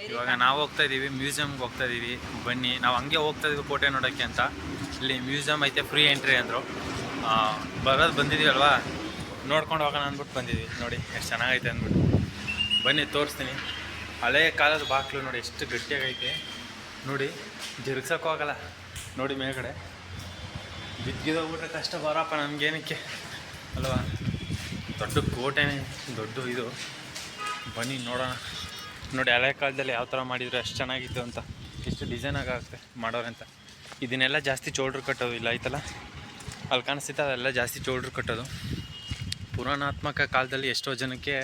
ಇವಾಗ ನಾವು ಹೋಗ್ತಾ ಇದ್ದೀವಿ, ಮ್ಯೂಸಿಯಮ್ಗೆ ಹೋಗ್ತಾ ಇದ್ದೀವಿ. ಬನ್ನಿ, ನಾವು ಹಂಗೆ ಹೋಗ್ತಾ ಇದೀವಿ ಕೋಟೆ ನೋಡೋಕ್ಕೆ ಅಂತ. ಇಲ್ಲಿ ಮ್ಯೂಸಿಯಮ್ ಐತೆ, ಫ್ರೀ ಎಂಟ್ರಿ ಅಂದರು. ಬರೋದು ಬಂದಿದ್ದೀವಿ ಅಲ್ವಾ, ನೋಡ್ಕೊಂಡು ಹೋಗೋಣ ಅಂದ್ಬಿಟ್ಟು ಬಂದಿದ್ವಿ. ನೋಡಿ ಎಷ್ಟು ಚೆನ್ನಾಗೈತೆ ಅಂದ್ಬಿಟ್ಟು. ಬನ್ನಿ ತೋರಿಸ್ತೀನಿ. ಹಳೆ ಕಾಲದ ಬಾಗಿಲು ನೋಡಿ ಎಷ್ಟು ಗಟ್ಟಿಯಾಗೈತೆ ನೋಡಿ, ಜರುಗ್ಸೋಕ್ಕೂ ಆಗಲ್ಲ ನೋಡಿ. ಮೇಲ್ಗಡೆ ಬಿದ್ದಿದೋಗ್ಬಿಟ್ರೆ ಕಷ್ಟ ಬರಪ್ಪ ನಮಗೇನಕ್ಕೆ ಅಲ್ವಾ. ದೊಡ್ಡ ಕೋಟೆನೇ, ದೊಡ್ಡ ಇದು. ಬನ್ನಿ ನೋಡೋಣ. ನೋಡಿ ಹಳೆ ಕಾಲದಲ್ಲಿ ಯಾವ ಥರ ಮಾಡಿದ್ರು ಎಷ್ಟು ಚೆನ್ನಾಗಿತ್ತು ಅಂತ, ಎಷ್ಟು ಡಿಸೈನಾಗಿ ಆಗುತ್ತೆ ಮಾಡೋರೆ ಅಂತ. ಇದನ್ನೆಲ್ಲ ಜಾಸ್ತಿ ಚೋಳ್ರು ಕಟ್ಟೋದು ಇಲ್ಲ ಐತಲ್ಲ, ಅಲ್ಲಿ ಕಾಣಿಸ್ತಿತ್ತು ಅದೆಲ್ಲ ಜಾಸ್ತಿ ಚೋಳ್ರು ಕಟ್ಟೋದು. ಪುರಾಣಾತ್ಮಕ ಕಾಲದಲ್ಲಿ ಎಷ್ಟೋ ಜನಕ್ಕೆ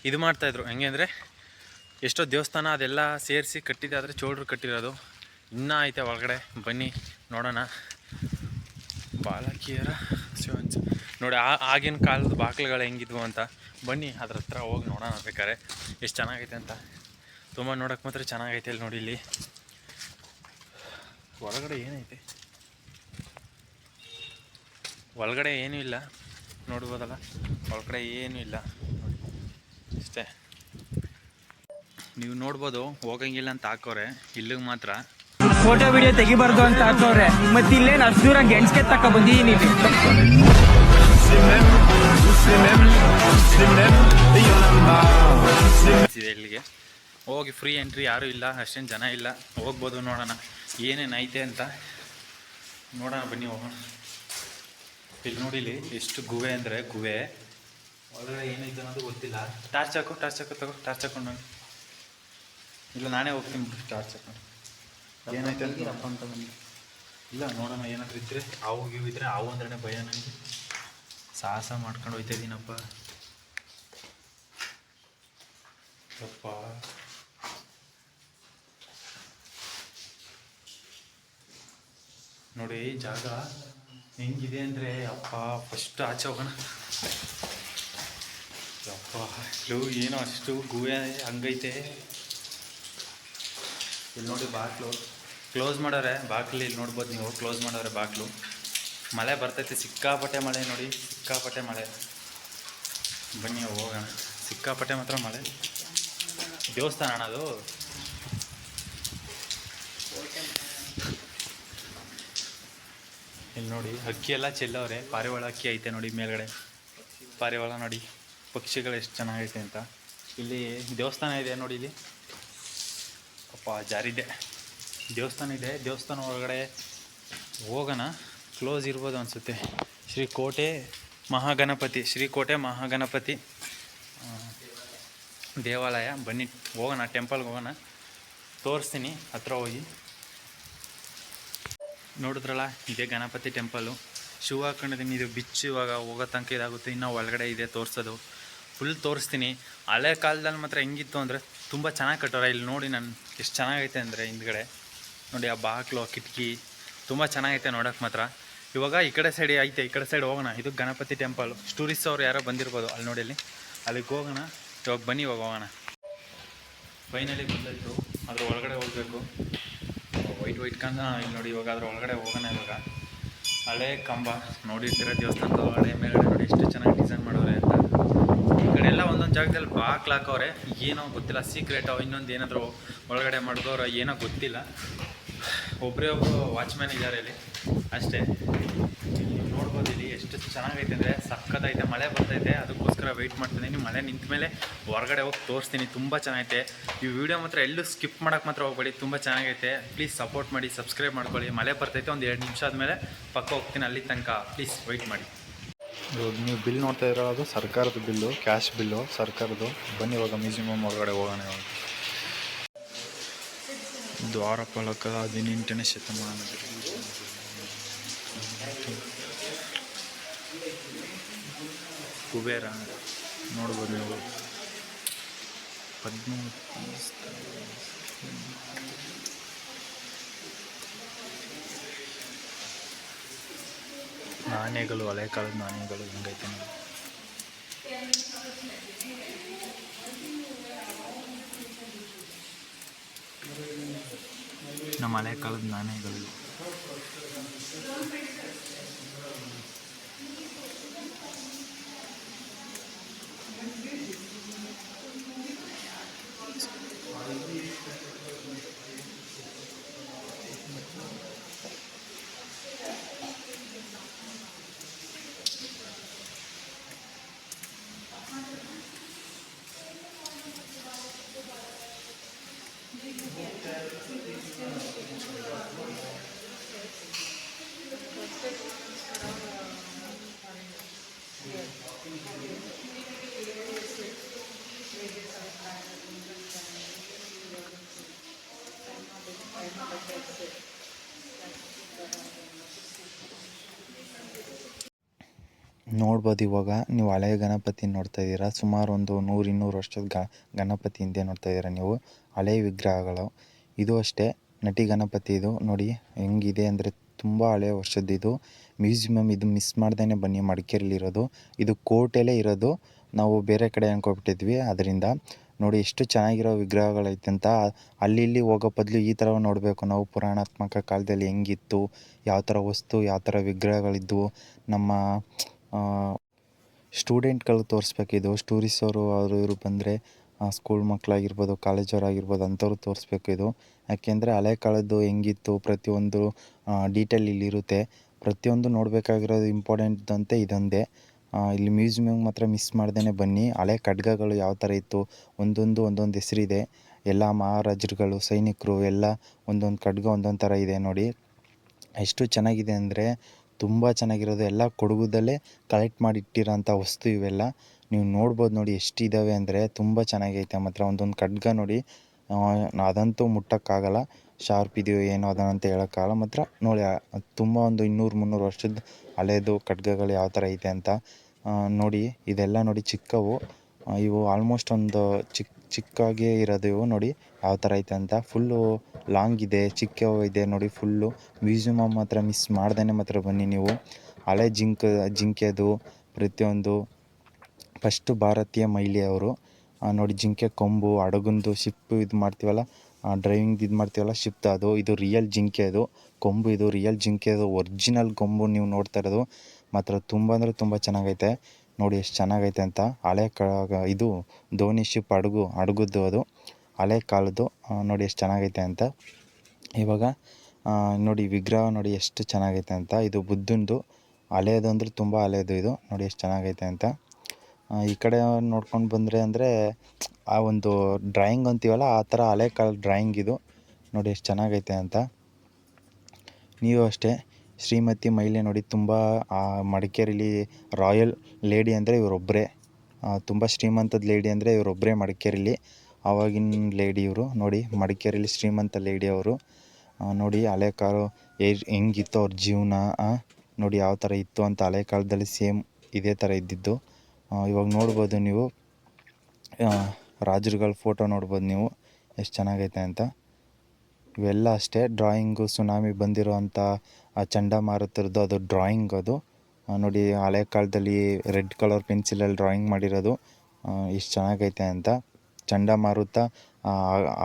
ಇದು ಮಾಡ್ತಾಯಿದ್ರು. ಹೆಂಗೆ ಅಂದರೆ ಎಷ್ಟೋ ದೇವಸ್ಥಾನ ಅದೆಲ್ಲ ಸೇರಿಸಿ ಕಟ್ಟಿದೆ, ಆದರೆ ಚೋಳ್ರು ಕಟ್ಟಿರೋದು ಇನ್ನೂ ಐತೆ ಒಳಗಡೆ. ಬನ್ನಿ ನೋಡೋಣ. ಬಾಲಕಿಯರ ಶಿವಂಚ ನೋಡಿ, ಆಗಿನ ಕಾಲದ ಬಾಗಿಲುಗಳು ಹೆಂಗಿದ್ವು ಅಂತ. ಬನ್ನಿ ಅದ್ರ ಹತ್ರ ಹೋಗಿ ನೋಡೋಣ ಬೇಕಾರೆ ಎಷ್ಟು ಚೆನ್ನಾಗೈತೆ ಅಂತ. ತುಂಬ ನೋಡೋಕೆ ಮಾತ್ರ ಚೆನ್ನಾಗೈತೆ. ಇಲ್ಲಿ ನೋಡಿ, ಇಲ್ಲಿ ಒಳಗಡೆ ಏನೈತೆ, ಒಳಗಡೆ ಏನೂ ಇಲ್ಲ ನೋಡ್ಬೋದಲ್ಲ, ಒಳಗಡೆ ಏನೂ ಇಲ್ಲ ನೋಡಿ ಅಷ್ಟೇ. ನೀವು ನೋಡ್ಬೋದು, ಹೋಗಂಗಿಲ್ಲ ಅಂತ ಹಾಕೋರೆ, ಇಲ್ಲಿಗೆ ಮಾತ್ರ ಫೋಟೋ ವಿಡಿಯೋ ತೆಗಿಬಾರ್ದು ಅಂತ ಹಾಕೋರೆ. ಮತ್ತೆ ಇಲ್ಲೇನು ಅಷ್ಟು ದೂರ ಗೆಣಸ್ಗೆ ತಕ್ಕ ಬಂದಿದ್ದೀನಿ. ಇಲ್ಲಿಗೆ ಹೋಗಿ ಫ್ರೀ ಎಂಟ್ರಿ, ಯಾರೂ ಇಲ್ಲ, ಅಷ್ಟೇನು ಜನ ಇಲ್ಲ, ಹೋಗ್ಬೋದು. ನೋಡೋಣ ಏನೇನು ಐತೆ ಅಂತ ನೋಡೋಣ. ಬನ್ನಿ ಹೋಗೋಣ. ಇಲ್ಲಿ ನೋಡಿ, ಇಲ್ಲಿ ಎಷ್ಟು ಗುಹೆ ಅಂದರೆ ಗುಹೆ ಒಳಗಡೆ ಏನೈತೆ ಅನ್ನೋದು ಗೊತ್ತಿಲ್ಲ. ಟಾರ್ಚ್ ಹಾಕು ತಗೋ, ಟಾರ್ಚ್ ಹಾಕೊಂಡು ನೋಡಿ. ಇಲ್ಲ ನಾನೇ ಹೋಗ್ತೀನಿ ಬಿಟ್ಟು ಟಾರ್ಚ್ ಹಾಕೊಂಡು. ಏನೈತೆ ಅಂತ ಬನ್ನಿ. ಇಲ್ಲ ನೋಡೋಣ, ಏನಾದರೂ ಇದ್ದರೆ ಹಾವು ಗೀವು ಇದ್ದರೆ, ಹಾವು ಅಂದ್ರೆ ಭಯ ನನಗೆ. ಸಾಹಸ ಮಾಡ್ಕೊಂಡು ಹೋಗ್ತಾ ಇದ್ದೀನಪ್ಪ. ಅಪ್ಪ ನೋಡಿ ಜಾಗ ಹೆಂಗಿದೆ ಅಂದರೆ, ಅಪ್ಪ ಫಸ್ಟ್ ಆಚೆ ಹೋಗೋಣ. ಅಪ್ಪ ಇಲ್ಲೂ ಏನೋ ಅಷ್ಟು ಗುಹೆ ಹಂಗೈತೆ. ಇಲ್ಲಿ ನೋಡಿ ಬಾಗಿಲು ಕ್ಲೋಸ್ ಮಾಡೋರೆ, ಬಾಗಿಲು ಇಲ್ಲಿ ನೋಡ್ಬೋದು ನೀವು, ಕ್ಲೋಸ್ ಮಾಡೋರೆ ಬಾಗಿಲು. ಮಳೆ ಬರ್ತೈತೆ, ಸಿಕ್ಕಾಪಟ್ಟೆ ಮಳೆ ನೋಡಿ, ಸಿಕ್ಕಾಪಟ್ಟೆ ಮಳೆ. ಬನ್ನಿ ಹೋಗೋಣ. ಸಿಕ್ಕಾಪಟ್ಟೆ ಮಾತ್ರ ಮಳೆ. ದೇವಸ್ಥಾನ ಅದು. ಇಲ್ಲಿ ನೋಡಿ ಅಕ್ಕಿ ಎಲ್ಲ ಚೆಲ್ಲವ್ರೆ, ಪಾರಿವಾಳ ಅಕ್ಕಿ ಐತೆ ನೋಡಿ ಮೇಲ್ಗಡೆ. ಪಾರಿವಾಳ ನೋಡಿ, ಪಕ್ಷಿಗಳು ಎಷ್ಟು ಚೆನ್ನಾಗೈತೆ ಅಂತ. ಇಲ್ಲಿ ದೇವಸ್ಥಾನ ಇದೆ ನೋಡಿ, ಇಲ್ಲಿ ಅಪ್ಪ ಜಾರಿದೆ. ದೇವಸ್ಥಾನ ಇದೆ, ದೇವಸ್ಥಾನ ಒಳಗಡೆ ಹೋಗೋಣ. ಕ್ಲೋಸ್ ಇರ್ಬೋದು ಅನಿಸುತ್ತೆ. ಶ್ರೀಕೋಟೆ ಮಹಾಗಣಪತಿ ದೇವಾಲಯ. ಬನ್ನಿ ಹೋಗೋಣ, ಟೆಂಪಲ್ಗೆ ಹೋಗೋಣ, ತೋರಿಸ್ತೀನಿ ಹತ್ರ ಹೋಗಿ. ನೋಡಿದ್ರಲ್ಲ, ಇದೇ ಗಣಪತಿ ಟೆಂಪಲ್ಲು. ಶೂ ಹಾಕೊಂಡಿದ್ದೀನಿ. ಇದು ಬಿಚ್ಚು ಇವಾಗ ಹೋಗೋ ತನಕ ಇದಾಗುತ್ತೆ. ಇನ್ನೂ ಒಳಗಡೆ ಇದೆ ತೋರಿಸೋದು, ಫುಲ್ ತೋರಿಸ್ತೀನಿ. ಹಳೆ ಕಾಲದಲ್ಲಿ ಮಾತ್ರ ಹೆಂಗಿತ್ತು ಅಂದರೆ ತುಂಬ ಚೆನ್ನಾಗಿ ಕಟ್ಟೋರೆ. ಇಲ್ಲಿ ನೋಡಿ ನಾನು ಎಷ್ಟು ಚೆನ್ನಾಗೈತೆ ಅಂದರೆ, ಹಿಂದ್ಗಡೆ ನೋಡಿ ಆ ಬಾಗಿಲು, ಕಿಟಕಿ ತುಂಬ ಚೆನ್ನಾಗೈತೆ ನೋಡೋಕೆ ಮಾತ್ರ. ಇವಾಗ ಈ ಕಡೆ ಸೈಡ್ ಐತೆ, ಈ ಕಡೆ ಸೈಡ್ ಹೋಗೋಣ. ಇದು ಗಣಪತಿ ಟೆಂಪಲ್ಲು. ಟೂರಿಸ್ಟ್ ಅವ್ರು ಯಾರೋ ಬಂದಿರ್ಬೋದು, ಅಲ್ಲಿ ನೋಡಿ, ಅಲ್ಲಿಗೆ ಹೋಗೋಣ. ಇವಾಗ ಬನ್ನಿ, ಇವಾಗ ಹೋಗೋಣ. ಫೈನಲಿ ಬಂದಾಯಿತು, ಅದ್ರ ಒಳಗಡೆ ಹೋಗಬೇಕು. ವೈಟ್ ಕಂದ ಇಲ್ಲಿ ನೋಡಿ. ಇವಾಗ ಅದ್ರ ಒಳಗಡೆ ಹೋಗೋಣ. ಇವಾಗ ಹಳೆ ಕಂಬ ನೋಡಿರ್ತೀರ, ದೇವಸ್ಥಾನದ ಒಳಗಡೆ ಮೇಲ್ಗಡೆ ನೋಡಿ ಎಷ್ಟು ಚೆನ್ನಾಗಿ ಡಿಸೈನ್ ಮಾಡೋರೆ ಅಂತ. ಈ ಕಡೆ ಎಲ್ಲ ಒಂದೊಂದು ಜಾಗದಲ್ಲಿ ಬಾಕ್ಲು ಹಾಕೋರೆ, ಏನೋ ಗೊತ್ತಿಲ್ಲ, ಸೀಕ್ರೆಟೋ ಇನ್ನೊಂದು ಏನಾದರೂ ಒಳಗಡೆ ಮಾಡಿದವ್ರು ಏನೋ ಗೊತ್ತಿಲ್ಲ. ಒಬ್ಬರೇ ಒಬ್ಬರು ವಾಚ್ಮ್ಯಾನ್ ಇದ್ದಾರೆ ಇಲ್ಲಿ ಅಷ್ಟೇ. ನೋಡ್ಬೋದು ಇಲ್ಲಿ ಎಷ್ಟು ಚೆನ್ನಾಗೈತೆ ಅಂದರೆ ಸಕ್ಕತ್ತೈತೆ. ಮಳೆ ಬರ್ತೈತೆ, ಅದಕ್ಕೋಸ್ಕರ ವೆಯ್ಟ್ ಮಾಡ್ತಿದ್ದೀನಿ. ಮಳೆ ನಿಂತ ಮೇಲೆ ಹೊರಗಡೆ ಹೋಗಿ ತೋರಿಸ್ತೀನಿ. ತುಂಬ ಚೆನ್ನಾಗೈತೆ. ಈ ವಿಡಿಯೋ ಮಾತ್ರ ಎಲ್ಲೂ ಸ್ಕಿಪ್ ಮಾಡೋಕ್ಕೆ ಮಾತ್ರ ಹೋಗ್ಬೇಡಿ, ತುಂಬ ಚೆನ್ನಾಗೈತೆ. ಪ್ಲೀಸ್ ಸಪೋರ್ಟ್ ಮಾಡಿ, ಸಬ್ಸ್ಕ್ರೈಬ್ ಮಾಡ್ಕೊಳ್ಳಿ. ಮಳೆ ಬರ್ತೈತೆ, ಒಂದು 2 ನಿಮಿಷ ಆದಮೇಲೆ ಪಕ್ಕ ಹೋಗ್ತೀನಿ, ಅಲ್ಲಿ ತನಕ ಪ್ಲೀಸ್ ವೆಯ್ಟ್ ಮಾಡಿ. ಇವಾಗ ನೀವು ಬಿಲ್ ನೋಡ್ತಾ ಇರೋದು ಸರ್ಕಾರದ ಬಿಲ್ಲು, ಕ್ಯಾಶ್ ಬಿಲ್ಲು ಸರ್ಕಾರದ್ದು. ಬನ್ನಿ ಇವಾಗ ಮ್ಯೂಸಿಯಮ್ ಹೊರಗಡೆ ಹೋಗೋಣ. ಇವಾಗ ದ್ವಾರಪಾಲಕ 18ನೇ ಶತಮಾನದಲ್ಲಿ ಕುಬೇರ ನೋಡ್ಬೋದು ನೀವು. 13 ನಾಣ್ಯಗಳು, ಹಳೆ ಕಾಲದ ನಾಣ್ಯಗಳು ಹೆಂಗೈತೆ ನೋಡಿ. ನಮ್ಮ ಹಳೆ ಕಾಲದ ನಾಣ್ಯಗಳು. ನೋಡ್ಬೋದು ಇವಾಗ ನೀವು ಹಳೆಯ ಗಣಪತಿ ನೋಡ್ತಾ ಇದ್ದೀರಾ. ಸುಮಾರು ಒಂದು 100-200 ವರ್ಷದ ಗಣಪತಿ ಹಿಂದೆ ನೋಡ್ತಾ ಇದ್ದೀರಾ ನೀವು. ಹಳೆಯ ವಿಗ್ರಹಗಳು ಇದು ಅಷ್ಟೇ. ನಟಿ ಗಣಪತಿ ಇದು ನೋಡಿ ಹೆಂಗಿದೆ ಅಂದರೆ ತುಂಬ ಹಳೆಯ ವರ್ಷದ್ದಿದು. ಮ್ಯೂಸಿಯಮ್ ಇದು ಮಿಸ್ ಮಾಡ್ದೇ ಬನ್ನಿ, ಮಡಿಕೇರಿಲಿರೋದು. ಇದು ಕೋಟೆಲೇ ಇರೋದು, ನಾವು ಬೇರೆ ಕಡೆ ಅನ್ಕೊಬಿಟ್ಟಿದ್ವಿ. ಅದರಿಂದ ನೋಡಿ ಎಷ್ಟು ಚೆನ್ನಾಗಿರೋ ವಿಗ್ರಹಗಳೈತೆ ಅಂತ. ಅಲ್ಲಿ ಇಲ್ಲಿ ಹೋಗೋ ಬದಲು ಈ ಥರ ನೋಡಬೇಕು ನಾವು. ಪುರಾಣಾತ್ಮಕ ಕಾಲದಲ್ಲಿ ಹೆಂಗಿತ್ತು, ಯಾವ ಥರ ವಸ್ತು, ಯಾವ ಥರ ವಿಗ್ರಹಗಳಿದ್ವು, ನಮ್ಮ ಸ್ಟೂಡೆಂಟ್ಗಳಿಗೆ ತೋರಿಸ್ಬೇಕಿದು. ಟೂರಿಸ್ಟವರು ಅವರು ಇವರು ಬಂದರೆ ಸ್ಕೂಲ್ ಮಕ್ಕಳಾಗಿರ್ಬೋದು, ಕಾಲೇಜವರಾಗಿರ್ಬೋದು ಅಂಥವ್ರು ತೋರಿಸ್ಬೇಕಿದು. ಯಾಕೆಂದರೆ ಹಳೆ ಕಾಲದ್ದು ಹೆಂಗಿತ್ತು ಪ್ರತಿಯೊಂದು ಡೀಟೇಲ್ ಇಲ್ಲಿರುತ್ತೆ. ಪ್ರತಿಯೊಂದು ನೋಡಬೇಕಾಗಿರೋದು ಇಂಪಾರ್ಟೆಂಟ್ ಅಂತೆ ಇದೊಂದೇ. ಇಲ್ಲಿ ಮ್ಯೂಸಿಯಮ್ಗೆ ಮಾತ್ರ ಮಿಸ್ ಮಾಡ್ದೇ ಬನ್ನಿ. ಹಳೆ ಖಡ್ಗಗಳು ಯಾವ ಥರ ಇತ್ತು, ಒಂದೊಂದು ಹೆಸರಿದೆ. ಎಲ್ಲ ಮಹಾರಾಜರುಗಳು, ಸೈನಿಕರು ಎಲ್ಲ ಒಂದೊಂದು ಖಡ್ಗ ಒಂದೊಂದು ಥರ ಇದೆ ನೋಡಿ. ಎಷ್ಟು ಚೆನ್ನಾಗಿದೆ ಅಂದರೆ ತುಂಬ ಚೆನ್ನಾಗಿರೋದು. ಎಲ್ಲ ಕೊಡಗುದಲ್ಲೇ ಕಲೆಕ್ಟ್ ಮಾಡಿ ಇಟ್ಟಿರೋಂಥ ವಸ್ತು ಇವೆಲ್ಲ. ನೀವು ನೋಡ್ಬೋದು ನೋಡಿ ಎಷ್ಟಿದ್ದಾವೆ ಅಂದರೆ ತುಂಬ ಚೆನ್ನಾಗೈತೆ. ಮಾತ್ರ ಒಂದೊಂದು ಖಡ್ಗ ನೋಡಿ, ಅದಂತೂ ಮುಟ್ಟೋಕ್ಕಾಗಲ್ಲ. ಶಾರ್ಪ್ ಇದೆಯೋ ಏನೋ ಅದನ್ನಂತ ಹೇಳೋಕ್ಕಾಗಲ್ಲ. ಮಾತ್ರ ನೋಡಿ ತುಂಬ ಒಂದು 200-300 ವರ್ಷದ ಹಳೇದು ಖಡ್ಗಗಳು ಯಾವ ಥರ ಐತೆ ಅಂತ ನೋಡಿ. ಇದೆಲ್ಲ ನೋಡಿ ಚಿಕ್ಕವು ಇವು, ಆಲ್ಮೋಸ್ಟ್ ಒಂದು ಚಿಕ್ಕಾಗೇ ಇರೋದು ಇವು. ನೋಡಿ ಯಾವ ಥರ ಐತೆ ಅಂತ. ಫುಲ್ಲು ಲಾಂಗ್ ಇದೆ, ಚಿಕ್ಕವು ಇದೆ ನೋಡಿ ಫುಲ್ಲು. ಮ್ಯೂಸಿಯಮ್ ಮಾತ್ರ ಮಿಸ್ ಮಾಡ್ದೇ ಮಾತ್ರ ಬನ್ನಿ ನೀವು. ಹಳೆ ಜಿಂಕೆದು ಪ್ರತಿಯೊಂದು ಫಸ್ಟು ಭಾರತೀಯ ಮಹಿಳೆಯವರು ನೋಡಿ. ಜಿಂಕೆ ಕೊಂಬು, ಹಡಗಂದು ಶಿಪ್ ಇದು ಮಾಡ್ತೀವಲ್ಲ, ಡ್ರೈವಿಂಗ್ ಇದು ಮಾಡ್ತೀವಲ್ಲ ಶಿಪ್, ಅದು ಇದು ರಿಯಲ್ ಜಿಂಕೆ. ಅದು ಕೊಂಬು, ಇದು ರಿಯಲ್ ಜಿಂಕೆ, ಅದು ಒರಿಜಿನಲ್ ಕೊಂಬು ನೀವು ನೋಡ್ತಾ ಇರೋದು. ಮಾತ್ರ ತುಂಬ ಅಂದರೆ ತುಂಬ ಚೆನ್ನಾಗೈತೆ ನೋಡಿ. ಎಷ್ಟು ಚೆನ್ನಾಗೈತೆ ಅಂತ. ಹಳೆ ಇದು ದೋಣಿ ಶಿಪ್, ಹಡಗುದ್ದು ಅದು ಹಳೆ ಕಾಲದ್ದು. ನೋಡಿ ಎಷ್ಟು ಚೆನ್ನಾಗೈತೆ ಅಂತ. ಇವಾಗ ನೋಡಿ ವಿಗ್ರಹ ನೋಡಿ ಎಷ್ಟು ಚೆನ್ನಾಗೈತೆ ಅಂತ. ಇದು ಬುದ್ಧಂದು ಹಳೆಯದು ಅಂದರೆ ತುಂಬ ಹಳೆಯದು ಇದು. ನೋಡಿ ಎಷ್ಟು ಚೆನ್ನಾಗೈತೆ ಅಂತ. ಈ ಕಡೆ ನೋಡ್ಕೊಂಡು ಬಂದರೆ ಅಂದರೆ ಆ ಒಂದು ಡ್ರಾಯಿಂಗ್ ಅಂತೀವಲ್ಲ ಆ ಥರ ಹಳೆ ಕಾಲದ ಡ್ರಾಯಿಂಗ್ ಇದು. ನೋಡಿ ಎಷ್ಟು ಚೆನ್ನಾಗೈತೆ ಅಂತ. ನೀವು ಅಷ್ಟೇ ಶ್ರೀಮತಿ ಮಹಿಳೆ ನೋಡಿ. ತುಂಬ ಮಡಿಕೇರಿಲಿ ರಾಯಲ್ ಲೇಡಿ ಅಂದರೆ ಇವರೊಬ್ಬರೇ. ತುಂಬ ಶ್ರೀಮಂತದ ಲೇಡಿ ಅಂದರೆ ಇವರೊಬ್ಬರೇ ಮಡಿಕೇರಿಲಿ. ಆವಾಗಿನ ಲೇಡಿ ಇವರು ನೋಡಿ. ಮಡಿಕೇರಿಲಿ ಶ್ರೀಮಂತ ಲೇಡಿ ಅವರು ನೋಡಿ. ಹಳೆ ಕಾಲ ಹೆಂಗಿತ್ತು ಅವ್ರ ಜೀವನ ನೋಡಿ, ಯಾವ ಥರ ಇತ್ತು ಅಂತ. ಹಳೆ ಕಾಲದಲ್ಲಿ ಸೇಮ್ ಇದೇ ಥರ ಇದ್ದಿದ್ದು. ಇವಾಗ ನೋಡ್ಬೋದು ನೀವು, ರಾಜರುಗಳ ಫೋಟೋ ನೋಡ್ಬೋದು ನೀವು ಎಷ್ಟು ಚೆನ್ನಾಗೈತೆ ಅಂತ. ಇವೆಲ್ಲ ಅಷ್ಟೇ ಡ್ರಾಯಿಂಗು. ಸುನಾಮಿ ಬಂದಿರೋ ಅಂಥ ಚಂಡಮಾರುತರದ್ದು ಅದು ಡ್ರಾಯಿಂಗ್ ಅದು ನೋಡಿ. ಹಳೆ ಕಾಲದಲ್ಲಿ ರೆಡ್ ಕಲರ್ ಪೆನ್ಸಿಲಲ್ಲಿ ಡ್ರಾಯಿಂಗ್ ಮಾಡಿರೋದು ಎಷ್ಟು ಚೆನ್ನಾಗೈತೆ ಅಂತ. ಚಂಡಮಾರುತ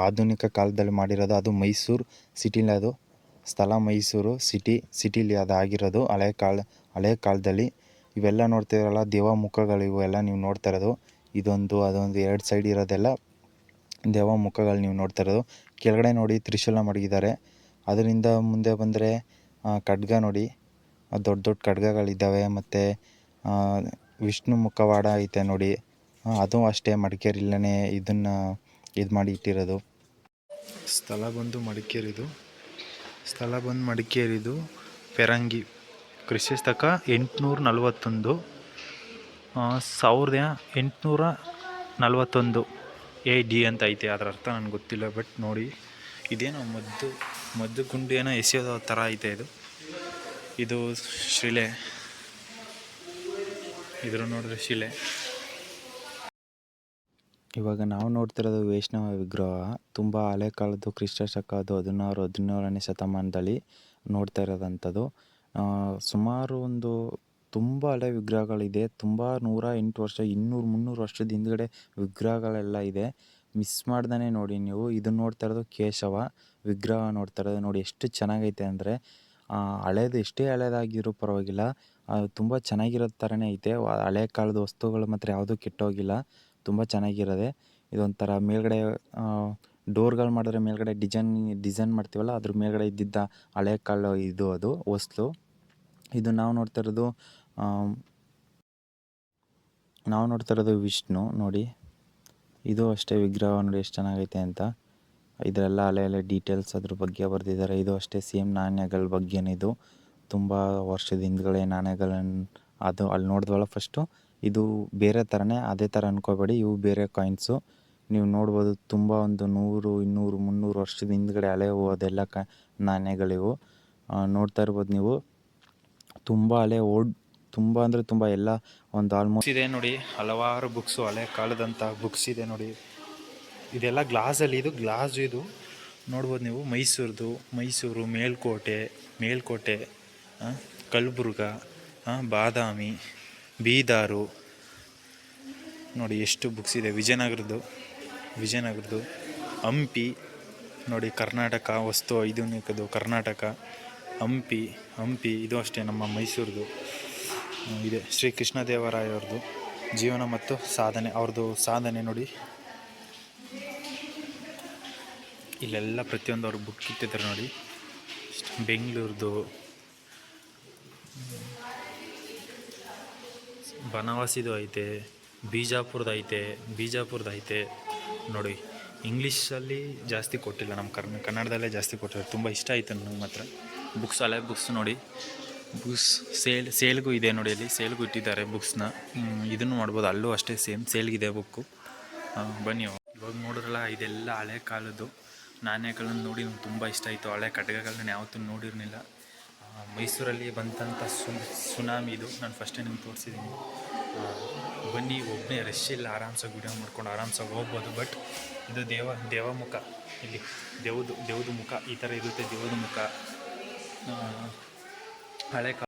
ಆಧುನಿಕ ಕಾಲದಲ್ಲಿ ಮಾಡಿರೋದು. ಅದು ಮೈಸೂರು ಸಿಟಿಲಿ, ಅದು ಸ್ಥಳ ಮೈಸೂರು ಸಿಟಿಲಿ ಅದು ಆಗಿರೋದು ಹಳೆ ಕಾಲದಲ್ಲಿ. ಇವೆಲ್ಲ ನೋಡ್ತಿರಲ್ಲ ದೇವ ಮುಖಗಳು, ಇವೆಲ್ಲ ನೀವು ನೋಡ್ತಾ ಇರೋದು. ಇದೊಂದು ಅದೊಂದು 2 ಸೈಡ್ ಇರೋದೆಲ್ಲ ದೇವ ಮುಖಗಳು ನೀವು ನೋಡ್ತಾ ಇರೋದು. ಕೆಳಗಡೆ ನೋಡಿ ತ್ರಿಶೂಲ ಮಡಗಿದ್ದಾರೆ. ಅದರಿಂದ ಮುಂದೆ ಬಂದರೆ ಖಡ್ಗ ನೋಡಿ, ದೊಡ್ಡ ದೊಡ್ಡ ಖಡ್ಗಗಳಿದ್ದಾವೆ. ಮತ್ತು ವಿಷ್ಣು ಮುಖವಾಡ ಐತೆ ನೋಡಿ, ಅದು ಅಷ್ಟೇ ಮಡಿಕೇರಿಲ್ಲೇ ಇದನ್ನು ಇದು ಮಾಡಿ ಇಟ್ಟಿರೋದು. ಸ್ಥಳ ಬಂದು ಮಡಿಕೇರಿದು ಪೆರಂಗಿ. ಕ್ರಿಸ್ತಕ 841 1841 AD ಅಂತ ಐತೆ. ಅದರ ಅರ್ಥ ನನಗೆ ಗೊತ್ತಿಲ್ಲ, ಬಟ್ ನೋಡಿ ಇದೇನೋ ಮದ್ದು ಗುಂಡು ಏನೋ ಎಸೆಯೋದು ಥರ ಐತೆ ಇದು ಶಿಲೆ. ಇದ್ರ ನೋಡಿದ್ರೆ ಶಿಲೆ. ಇವಾಗ ನಾವು ನೋಡ್ತಿರೋದು ವೈಷ್ಣವ ವಿಗ್ರಹ. ತುಂಬ ಹಳೆ ಕಾಲದ್ದು, ಕ್ರಿಸ್ತಶಕ ಅದು 16-17ನೇ ಶತಮಾನದಲ್ಲಿ ನೋಡ್ತಾ ಇರೋದಂಥದ್ದು. ಸುಮಾರು ಒಂದು ತುಂಬ ಹಳೆ ವಿಗ್ರಹಗಳಿದೆ. ತುಂಬ 108 ವರ್ಷ, 200-300 ವರ್ಷದ ಹಿಂದ್ಗಡೆ ವಿಗ್ರಹಗಳೆಲ್ಲ ಇದೆ. ಮಿಸ್ ಮಾಡ್ದೇ ನೋಡಿ ನೀವು. ಇದು ನೋಡ್ತಾ ಇರೋದು ಕೇಶವ ವಿಗ್ರಹ ನೋಡ್ತಾ ಇರೋದು. ನೋಡಿ ಎಷ್ಟು ಚೆನ್ನಾಗೈತೆ ಅಂದರೆ, ಹಳೇದು ಎಷ್ಟೇ ಹಳೇದಾಗಿರೋ ಪರವಾಗಿಲ್ಲ, ತುಂಬ ಚೆನ್ನಾಗಿರೋ ಥರನೇ ಐತೆ. ಹಳೆ ಕಾಲದ ವಸ್ತುಗಳು ಮಾತ್ರ ಯಾವುದೂ ಕೆಟ್ಟೋಗಿಲ್ಲ, ತುಂಬ ಚೆನ್ನಾಗಿರೋದೆ. ಇದೊಂಥರ ಮೇಲ್ಗಡೆ ಡೋರ್ಗಳು ಮಾಡಿದ್ರೆ ಮೇಲ್ಗಡೆ ಡಿಸೈನ್ ಮಾಡ್ತೀವಲ್ಲ, ಅದ್ರ ಮೇಲ್ಗಡೆ ಇದ್ದಿದ್ದ ಹಳೆ ಕಾಲ ಇದು ಅದು ಹೊಸ್ಲು. ಇದು ನಾವು ನೋಡ್ತಾ ಇರೋದು ವಿಷ್ಣು ನೋಡಿ. ಇದು ಅಷ್ಟೇ ವಿಗ್ರಹ ನೋಡಿ ಎಷ್ಟು ಚೆನ್ನಾಗೈತೆ ಅಂತ. ಇದೆಲ್ಲ ಅಲೆ ಡೀಟೇಲ್ಸ್ ಅದ್ರ ಬಗ್ಗೆ ಬರೆದಿದ್ದಾರೆ. ಇದು ಅಷ್ಟೇ ಸೇಮ್ ನಾಣ್ಯಗಳ ಬಗ್ಗೆನೇ ಇದು. ತುಂಬ ವರ್ಷದ ಹಿಂದ್ಗಡೆ ನಾಣ್ಯಗಳನ್ನು ಅದು ಅಲ್ಲಿ ನೋಡಿದ್ವಲ್ಲ ಫಸ್ಟು, ಇದು ಬೇರೆ ಥರನೇ, ಅದೇ ಥರ ಅಂದ್ಕೋಬೇಡಿ, ಇವು ಬೇರೆ ಕಾಯಿನ್ಸು. ನೀವು ನೋಡ್ಬೋದು ತುಂಬ ಒಂದು 100, 200, 300 ವರ್ಷದ ಹಿಂದ್ಗಡೆ ಹಳೆವು ಅದೆಲ್ಲ ನಾಣ್ಯಗಳಿವು. ನೋಡ್ತಾ ಇರ್ಬೋದು ನೀವು, ತುಂಬ ಹಳೆ ತುಂಬ ಅಂದರೆ ತುಂಬ ಎಲ್ಲ ಒಂದು ಆಲ್ಮೋಸ್ಟ್ ಇದೆ ನೋಡಿ, ಹಲವಾರು ಬುಕ್ಸು, ಹಳೆ ಕಾಲದಂಥ ಬುಕ್ಸ್ ಇದೆ ನೋಡಿ. ಇದೆಲ್ಲ ಗ್ಲಾಸಲ್ಲಿ, ಇದು ಗ್ಲಾಸು. ಇದು ನೋಡ್ಬೋದು ನೀವು, ಮೈಸೂರು, ಮೇಲ್ಕೋಟೆ, ಕಲಬುರ್ಗ, ಬಾದಾಮಿ, ಬೀದಾರು ನೋಡಿ ಎಷ್ಟು ಬುಕ್ಸ್ ಇದೆ. ವಿಜಯನಗರದ್ದು, ಹಂಪಿ ನೋಡಿ, ಕರ್ನಾಟಕ ವಸ್ತು ಐದುನಿಕದು ಕರ್ನಾಟಕ, ಹಂಪಿ ಇದು ಅಷ್ಟೇ ನಮ್ಮ ಮೈಸೂರದು ಇದೆ. ಶ್ರೀ ಕೃಷ್ಣದೇವರಾಯವ್ರದ್ದು ಜೀವನ ಮತ್ತು ಸಾಧನೆ, ಅವ್ರದ್ದು ಸಾಧನೆ ನೋಡಿ. ಇಲ್ಲೆಲ್ಲ ಪ್ರತಿಯೊಂದು ಅವ್ರ ಬುಕ್ ಇಟ್ಟಿದ್ದಾರೆ ನೋಡಿ. ಬೆಂಗಳೂರದು, ಬನವಾಸಿದು ಐತೆ, ಬಿಜಾಪುರದ್ದು ಐತೆ ನೋಡಿ. ಇಂಗ್ಲೀಷಲ್ಲಿ ಜಾಸ್ತಿ ಕೊಟ್ಟಿಲ್ಲ, ನಮ್ಮ ಕನ್ನಡದಲ್ಲೇ ಜಾಸ್ತಿ ಕೊಟ್ಟಿದ್ದಾರೆ. ತುಂಬ ಇಷ್ಟ ಆಯಿತು ನನಗೆ ಮಾತ್ರ ಬುಕ್ಸ್, ಹಳೆ ಬುಕ್ಸ್ ನೋಡಿ. ಬುಕ್ಸ್ ಸೇಲ್ಗೂ ಇದೆ ನೋಡಿ, ಅಲ್ಲಿ ಸೇಲ್ಗೂ ಇಟ್ಟಿದ್ದಾರೆ ಬುಕ್ಸ್ನ. ಇದನ್ನು ಮಾಡ್ಬೋದು, ಅಲ್ಲೂ ಅಷ್ಟೇ ಸೇಮ್ ಸೇಲ್ಗಿದೆ ಬುಕ್ಕು. ಬನ್ನಿ, ಇವಾಗ ನೋಡಿದ್ರಲ್ಲ, ಇದೆಲ್ಲ ಹಳೆ ಕಾಲದ್ದು ನಾಣ್ಯಗಳನ್ನು ನೋಡಿ ನಂಗೆ ತುಂಬ ಇಷ್ಟ ಆಯಿತು. ಹಳೆ ಖಡ್ಗಗಳನ್ನ ಯಾವತ್ತೂ ನೋಡಿರಲಿಲ್ಲ. ಮೈಸೂರಲ್ಲಿ ಬಂದಂಥ ಸುನಾಮಿ ಇದು ನಾನು ಫಸ್ಟ್ ಟೈಮ್ ನಿಮ್ಗೆ ತೋರಿಸಿದ್ದೀನಿ. ಬನ್ನಿ, ಒಬ್ಬನೇ ರಶ್ ಇಲ್ಲ, ಆರಾಮ್ಸಾಗಿ ವಿಡಿಯೋ ಮಾಡ್ಕೊಂಡು ಆರಾಮ್ಸಾಗಿ ಹೋಗ್ಬೋದು. ಬಟ್ ಇದು ದೇವ ಮುಖ, ಇಲ್ಲಿ ದೇವದ ಮುಖ ಈ ಥರ ಇರುತ್ತೆ. ದೇವದ ಮುಖ ಹಳೆ